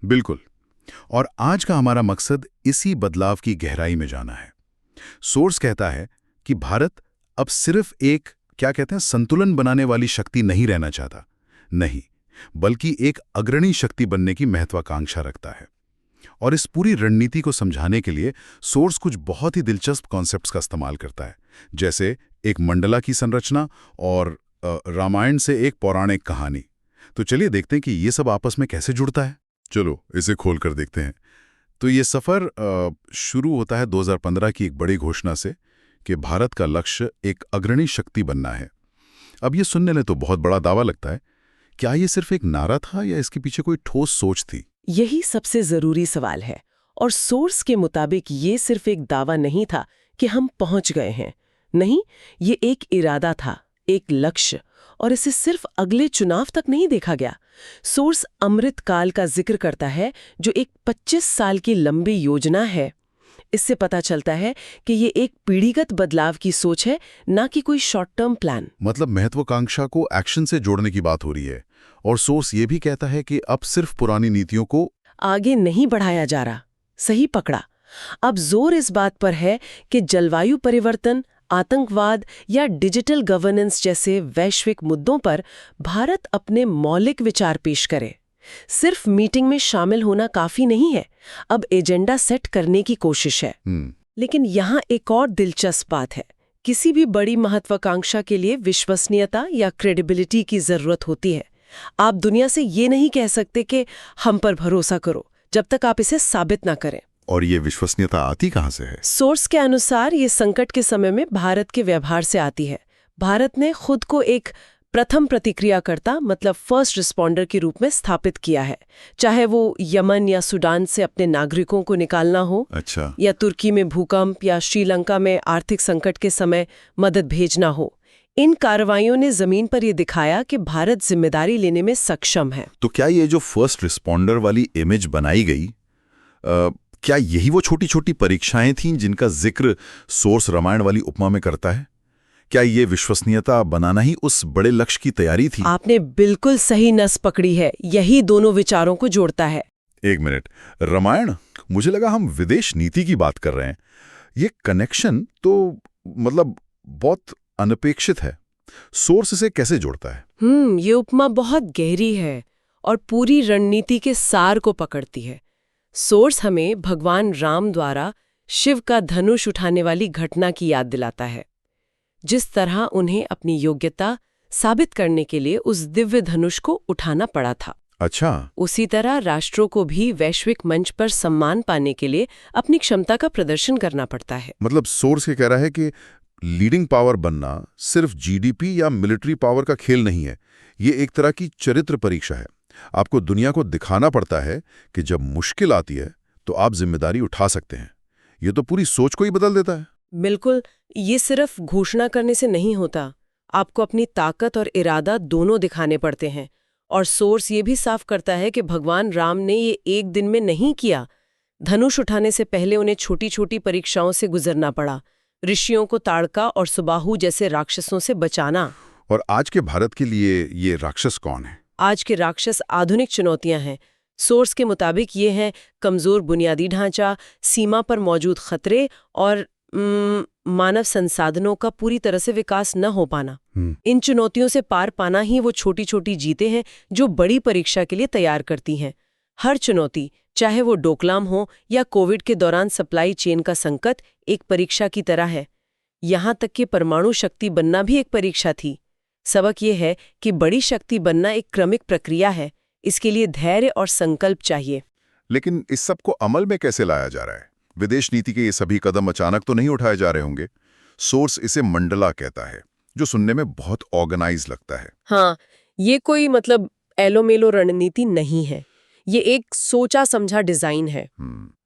बिल्कुल। और आज का हमारा मकसद इसी बदलाव की गहराई में जाना है। सोर्स कहता है कि भारत अब सिर्फ एक, क्या कहते हैं, संतुलन बनाने वाली शक्ति नहीं रहना चाहता। नहीं, बल्कि एक अग्रणी शक्ति बनने की महत्वाकांक्षा रखता है। और इस पूरी रणनीति को समझाने के लिए सोर्स कुछ बहुत ही दिलचस्प कॉन्सेप्ट्स का इस्तेमाल करता है, जैसे एक मंडला की संरचना और रामायण से एक पौराणिक कहानी। तो चलिए देखते हैं कि ये सब आपस में कैसे जुड़ता है। चलो इसे खोल कर देखते हैं। तो ये सफ़र शुरू होता है 2015 की एक बड़ी घोषणा से कि भारत का लक्ष्य एक अग्रणी शक्ति बनना है। अब ये सुनने में तो बहुत बड़ा दावा लगता है। क्या ये सिर्फ एक नारा था या इसके पीछे कोई ठोस सोच थी? यही सबसे जरूरी सवाल है। और सोर्स के मुताबिक ये सिर्फ एक दावा नहीं था कि हम पहुंच गए हैं। नहीं, ये एक इरादा था, एक लक्ष्य। और इसे सिर्फ अगले चुनाव तक नहीं देखा गया। सोर्स अमृत काल का जिक्र करता है, जो एक 25 साल की लंबी योजना है। इससे पता चलता है कि ये एक पीढ़ीगत बदलाव की सोच है, ना कि कोई शॉर्ट टर्म प्लान। मतलब महत्वाकांक्षा को एक्शन से जोड़ने की बात हो रही है। और सोर्स ये भी कहता है कि अब सिर्फ पुरानी नीतियों को आगे नहीं बढ़ाया जा रहा। सही पकड़ा। अब जोर इस बात पर है कि जलवायु परिवर्तन, आतंकवाद या डिजिटल गवर्नेंस जैसे वैश्विक मुद्दों पर भारत अपने मौलिक विचार पेश करे। सिर्फ मीटिंग में शामिल होना काफी नहीं है, अब एजेंडा सेट करने की कोशिश है। लेकिन यहाँ एक और दिलचस्प बात है। किसी भी बड़ी महत्वाकांक्षा के लिए विश्वसनीयता या क्रेडिबिलिटी की जरूरत होती है। आप दुनिया से ये नहीं कह सकते कि हम पर भरोसा करो, जब तक आप इसे साबित ना करें। और ये विश्वसनीयता आती कहाँ से है? सोर्स के अनुसार ये संकट के समय में भारत के व्यवहार से आती है। भारत ने खुद को एक प्रथम प्रतिक्रियाकर्ता, मतलब फर्स्ट रिस्पॉन्डर के रूप में स्थापित किया है। चाहे वो यमन या सूडान से अपने नागरिकों को निकालना हो, अच्छा, या तुर्की में भूकंप या श्रीलंका में आर्थिक संकट के समय मदद भेजना हो। इन कार्रवाइयों ने जमीन पर यह दिखाया कि भारत जिम्मेदारी लेने में सक्षम है। तो क्या ये जो फर्स्ट रिस्पॉन्डर वाली इमेज बनाई गई, क्या यही वो छोटी छोटी परीक्षाएं थीं जिनका जिक्र सोर्स रामायण वाली उपमा में करता है? क्या ये विश्वसनीयता बनाना ही उस बड़े लक्ष्य की तैयारी थी? आपने बिल्कुल सही नस पकड़ी है। यही दोनों विचारों को जोड़ता है। एक मिनट, रामायण? मुझे लगा हम विदेश नीति की बात कर रहे हैं। ये कनेक्शन तो मतलब बहुत अनपेक्षित है। सोर्स इसे कैसे जोड़ता है? ये उपमा बहुत गहरी है और पूरी रणनीति के सार को पकड़ती है। सोर्स हमें भगवान राम द्वारा शिव का धनुष उठाने वाली घटना की याद दिलाता है। जिस तरह उन्हें अपनी योग्यता साबित करने के लिए उस दिव्य धनुष को उठाना पड़ा था। अच्छा, उसी तरह राष्ट्रों को भी वैश्विक मंच पर सम्मान पाने के लिए अपनी क्षमता का प्रदर्शन करना पड़ता है। मतलब सोर्स ये कह रहा है कि लीडिंग पावर बनना सिर्फ जीडीपी या मिलिट्री पावर का खेल नहीं है। ये एक तरह की चरित्र परीक्षा है। आपको दुनिया को दिखाना पड़ता है कि जब मुश्किल आती है तो आप जिम्मेदारी उठा सकते हैं। ये तो पूरी सोच को ही बदल देता है। बिल्कुल, ये सिर्फ घोषणा करने से नहीं होता। आपको अपनी ताकत और इरादा दोनों दिखाने पड़ते हैं। और सोर्स ये भी साफ करता है कि भगवान राम ने ये एक दिन में नहीं किया। धनुष उठाने से पहले उन्हें छोटी छोटी परीक्षाओं से गुजरना पड़ा। ऋषियों को ताड़का और सुबाहु जैसे राक्षसों से बचाना। और आज के भारत के लिए ये राक्षस कौन है? आज के राक्षस आधुनिक चुनौतियां हैं। सोर्स के मुताबिक ये हैं कमजोर बुनियादी ढांचा, सीमा पर मौजूद खतरे और मानव संसाधनों का पूरी तरह से विकास न हो पाना। इन चुनौतियों से पार पाना ही वो छोटी छोटी जीतें हैं जो बड़ी परीक्षा के लिए तैयार करती हैं। हर चुनौती, चाहे वो डोकलाम हो या कोविड के दौरान सप्लाई चेन का संकट, एक परीक्षा की तरह है। यहाँ तक कि परमाणु शक्ति बनना भी एक परीक्षा थी। सबक ये है कि बड़ी शक्ति बनना एक क्रमिक प्रक्रिया है। इसके लिए धैर्य और संकल्प चाहिए। लेकिन इस सब को अमल में कैसे लाया जा रहा है? विदेश नीति के ये सभी कदम अचानक तो नहीं उठाए जा रहे होंगे। सोर्स इसे मंडला कहता है, जो सुनने में बहुत ऑर्गेनाइज लगता है। हाँ, ये कोई एलोमेलो रणनीति नहीं है। ये एक सोचा समझा डिजाइन है।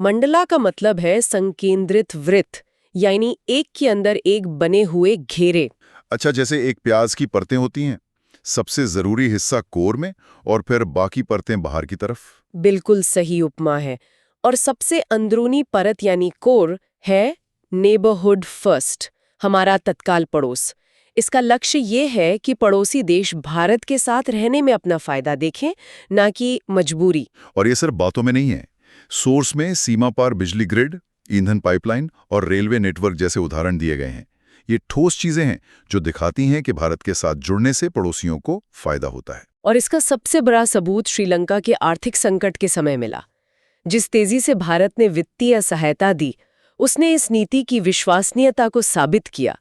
मंडला का मतलब है संकेंद्रित वृत्त, यानी एक के अंदर एक बने हुए घेरे। अच्छा, जैसे एक प्याज की परतें होती हैं, सबसे जरूरी हिस्सा कोर में और फिर बाकी परतें बाहर की तरफ। बिल्कुल सही उपमा है। और सबसे अंदरूनी परत यानी कोर है नेबरहुड फर्स्ट, हमारा तत्काल पड़ोस। इसका लक्ष्य ये है कि पड़ोसी देश भारत के साथ रहने में अपना फायदा देखें, ना कि मजबूरी। और ये सिर्फ बातों में नहीं है। सोर्स में सीमा पार बिजली ग्रिड, ईंधन पाइपलाइन और रेलवे नेटवर्क जैसे उदाहरण दिए गए हैं। ये ठोस चीजें हैं जो दिखाती हैं कि भारत के साथ जुड़ने से पड़ोसियों को फायदा होता है। और इसका सबसे बड़ा सबूत श्रीलंका के आर्थिक संकट के समय मिला। जिस तेजी से भारत ने वित्तीय सहायता दी, उसने इस नीति की विश्वसनीयता को साबित किया।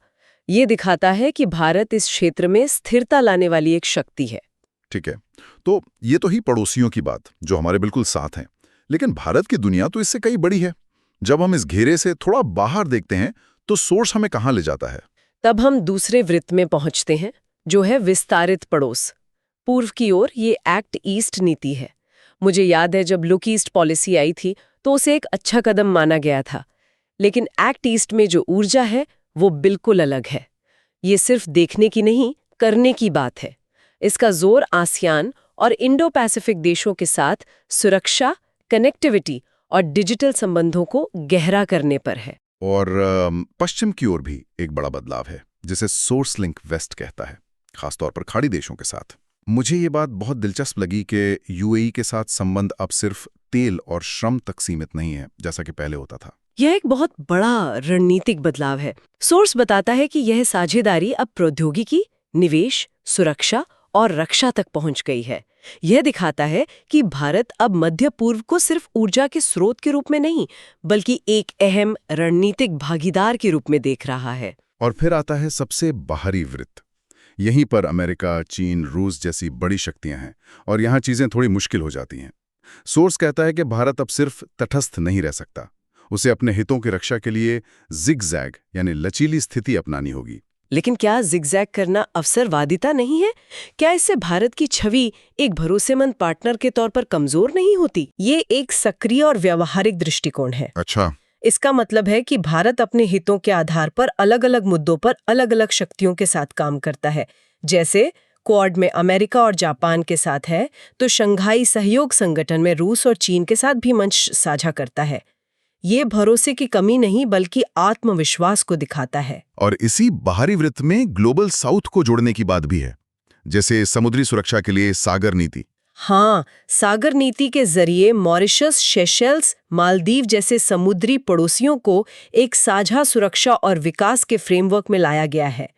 ये दिखाता है कि भारत इस क्षेत्र में स्थिरता लाने वाली एक शक्ति है। ठीक है, तो ये तो ही पड़ोसियों की बात जो हमारे बिल्कुल साथ हैं। लेकिन भारत की दुनिया तो इससे कई बड़ी है। जब हम इस घेरे से थोड़ा बाहर देखते हैं तो सोर्स हमें कहाँ ले जाता है? तब हम दूसरे वृत्त में पहुंचते हैं, जो है विस्तारित पड़ोस। पूर्व की ओर ये एक्ट ईस्ट नीति है। मुझे याद है जब लुक ईस्ट पॉलिसी आई थी तो उसे एक अच्छा कदम माना गया था। लेकिन एक्ट ईस्ट में जो ऊर्जा है वो बिल्कुल अलग है। ये सिर्फ देखने की नहीं, करने की बात है। इसका जोर आसियान और इंडो पैसिफिक देशों के साथ सुरक्षा, कनेक्टिविटी और डिजिटल संबंधों को गहरा करने पर है। और पश्चिम की ओर भी एक बड़ा बदलाव है, जिसे सोर्स लिंक वेस्ट कहता है, खासतौर पर खाड़ी देशों के साथ। मुझे ये बात बहुत दिलचस्प लगी कि यूएई के साथ संबंध अब सिर्फ तेल और श्रम तक सीमित नहीं है, जैसा कि पहले होता था। यह एक बहुत बड़ा रणनीतिक बदलाव है। सोर्स बताता है कि यह साझेदारी अब प्रौद्योगिकी, निवेश, सुरक्षा और रक्षा तक पहुंच गई है। यह दिखाता है कि भारत अब मध्य पूर्व को सिर्फ ऊर्जा के स्रोत के रूप में नहीं, बल्कि एक अहम रणनीतिक भागीदार के रूप में देख रहा है। और फिर आता है सबसे बाहरी वृत्त। यहीं पर अमेरिका, चीन, रूस जैसी बड़ी शक्तियां हैं और यहाँ चीजें थोड़ी मुश्किल हो जाती हैं। सोर्स कहता है कि भारत अब सिर्फ तटस्थ नहीं रह सकता। उसे अपने हितों की रक्षा के लिए जिगजैग यानी लचीली स्थिति अपनानी होगी। लेकिन क्या जिगजैग करना अवसरवादिता नहीं है? क्या इससे भारत की छवि एक भरोसेमंद पार्टनर के तौर पर कमजोर नहीं होती? ये एक सक्रिय और व्यावहारिक दृष्टिकोण है। अच्छा, इसका मतलब है कि भारत अपने हितों के आधार पर अलग-अलग मुद्दों पर अलग-अलग शक्तियों के साथ काम करता है। जैसे क्वाड में अमेरिका और जापान के साथ है, तो शंघाई सहयोग संगठन में रूस और चीन के साथ भी मंच साझा करता है। ये भरोसे की कमी नहीं, बल्कि आत्मविश्वास को दिखाता है। और इसी बाहरी वृत्त में ग्लोबल साउथ को जोड़ने की बात भी है, जैसे समुद्री सुरक्षा के लिए सागर नीति। हाँ, सागर नीति के जरिए मॉरिशस, सेशेल्स, मालदीव जैसे समुद्री पड़ोसियों को एक साझा सुरक्षा और विकास के फ्रेमवर्क में लाया गया है।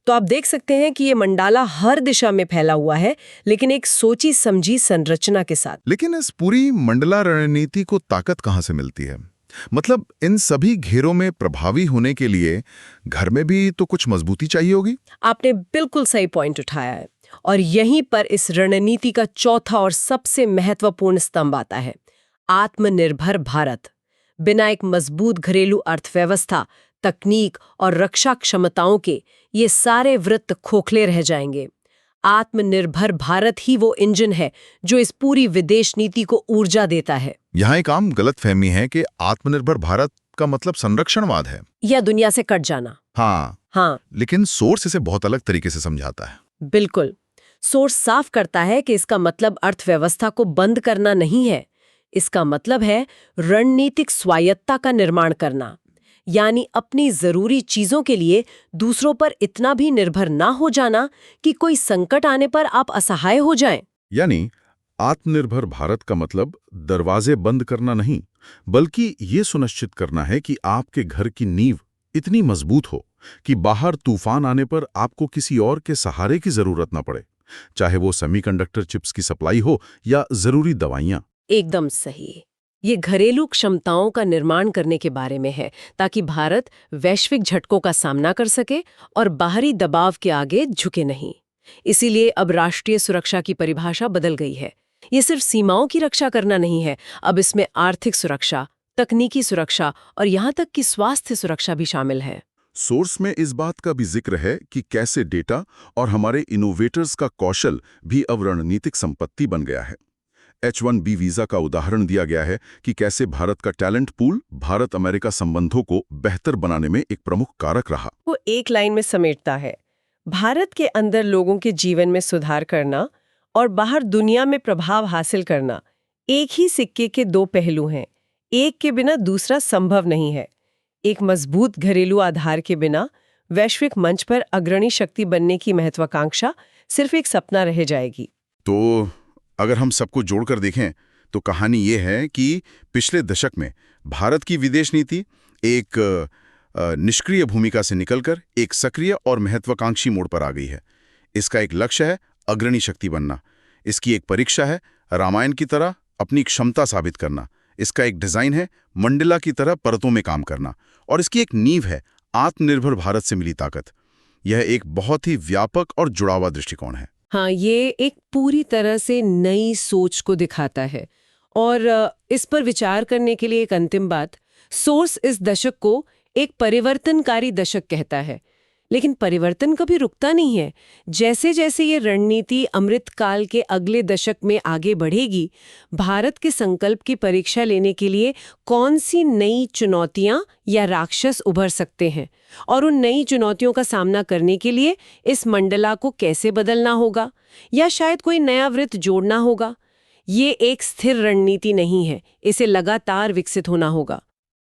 तो आप देख सकते हैं कि ये मंडाला हर दिशा में फैला हुआ है, लेकिन एक सोची समझी संरचना के साथ। लेकिन इस पूरी मंडला रणनीति को ताकत कहाँ से मिलती है? मतलब इन सभी घेरों में प्रभावी होने के लिए घर में भी तो कुछ मजबूती चाहिए होगी। आपने बिल्कुल सही पॉइंट उठाया है, और यहीं पर इस रणनीति का चौथा और सबसे महत्वपूर्ण स्तंभ आता है, आत्मनिर्भर भारत। बिना एक मजबूत घरेलू अर्थव्यवस्था, तकनीक और रक्षा क्षमताओं के ये सारे वृत्त खोखले रह जाएंगे। आत्मनिर्भर भारत ही वो इंजन है जो इस पूरी विदेश नीति को ऊर्जा देता है। यहाँ एक आम गलतफहमी है कि आत्मनिर्भर भारत का मतलब संरक्षणवाद है या दुनिया से कट जाना। हाँ, लेकिन सोर्स इसे बहुत अलग तरीके से समझाता है। बिल्कुल, सोर्स साफ करता है कि इसका मतलब अर्थव्यवस्था को बंद करना नहीं है। इसका मतलब है रणनीतिक स्वायत्ता का निर्माण करना, यानी अपनी जरूरी चीजों के लिए दूसरों पर इतना भी निर्भर ना हो जाना कि कोई संकट आने पर आप असहाय हो जाएं। यानी आत्मनिर्भर भारत का मतलब दरवाजे बंद करना नहीं, बल्कि ये सुनिश्चित करना है कि आपके घर की नींव इतनी मजबूत हो कि बाहर तूफान आने पर आपको किसी और के सहारे की जरूरत ना पड़े, चाहे वो सेमीकंडक्टर चिप्स की सप्लाई हो या जरूरी दवाइयां। एकदम सही। ये घरेलू क्षमताओं का निर्माण करने के बारे में है, ताकि भारत वैश्विक झटकों का सामना कर सके और बाहरी दबाव के आगे झुके नहीं। इसीलिए अब राष्ट्रीय सुरक्षा की परिभाषा बदल गई है। ये सिर्फ सीमाओं की रक्षा करना नहीं है, अब इसमें आर्थिक सुरक्षा, तकनीकी सुरक्षा और यहाँ तक कि स्वास्थ्य सुरक्षा भी शामिल है। सोर्स में इस बात का भी जिक्र है कि कैसे डेटा और हमारे इनोवेटर्स का कौशल भी अब रणनीतिक संपत्ति बन गया है। H-1B वीजा का उदाहरण दिया गया है कि कैसे भारत का टैलेंट पूल भारत अमेरिका संबंधों को बेहतर बनाने में एक प्रमुख कारक रहा। वो एक लाइन में समेटता है, भारत के अंदर लोगों के जीवन में सुधार करना और बाहर दुनिया में प्रभाव हासिल करना एक ही सिक्के के दो पहलू हैं। एक के बिना दूसरा संभव नहीं है। एक मजबूत घरेलू आधार के बिना वैश्विक मंच पर अग्रणी शक्ति बनने की महत्वाकांक्षा सिर्फ एक सपना रह जाएगी। तो अगर हम सबको जोड़कर देखें तो कहानी ये है कि पिछले दशक में भारत की विदेश नीति एक निष्क्रिय भूमिका से निकलकर एक सक्रिय और महत्वाकांक्षी मोड़ पर आ गई है। इसका एक लक्ष्य है अग्रणी शक्ति बनना। इसकी एक परीक्षा है रामायण की तरह अपनी क्षमता साबित करना। इसका एक डिजाइन है मंडला की तरह परतों में काम करना। और इसकी एक नींव है आत्मनिर्भर भारत से मिली ताकत। यह एक बहुत ही व्यापक और जुड़ा हुआ दृष्टिकोण है। हाँ, ये एक पूरी तरह से नई सोच को दिखाता है। और इस पर विचार करने के लिए एक अंतिम बात, सोर्स इस दशक को एक परिवर्तनकारी दशक कहता है, लेकिन परिवर्तन कभी रुकता नहीं है। जैसे जैसे ये रणनीति अमृतकाल के अगले दशक में आगे बढ़ेगी, भारत के संकल्प की परीक्षा लेने के लिए कौन सी नई चुनौतियां या राक्षस उभर सकते हैं, और उन नई चुनौतियों का सामना करने के लिए इस मंडला को कैसे बदलना होगा या शायद कोई नया वृत्त जोड़ना होगा। ये एक स्थिर रणनीति नहीं है, इसे लगातार विकसित होना होगा।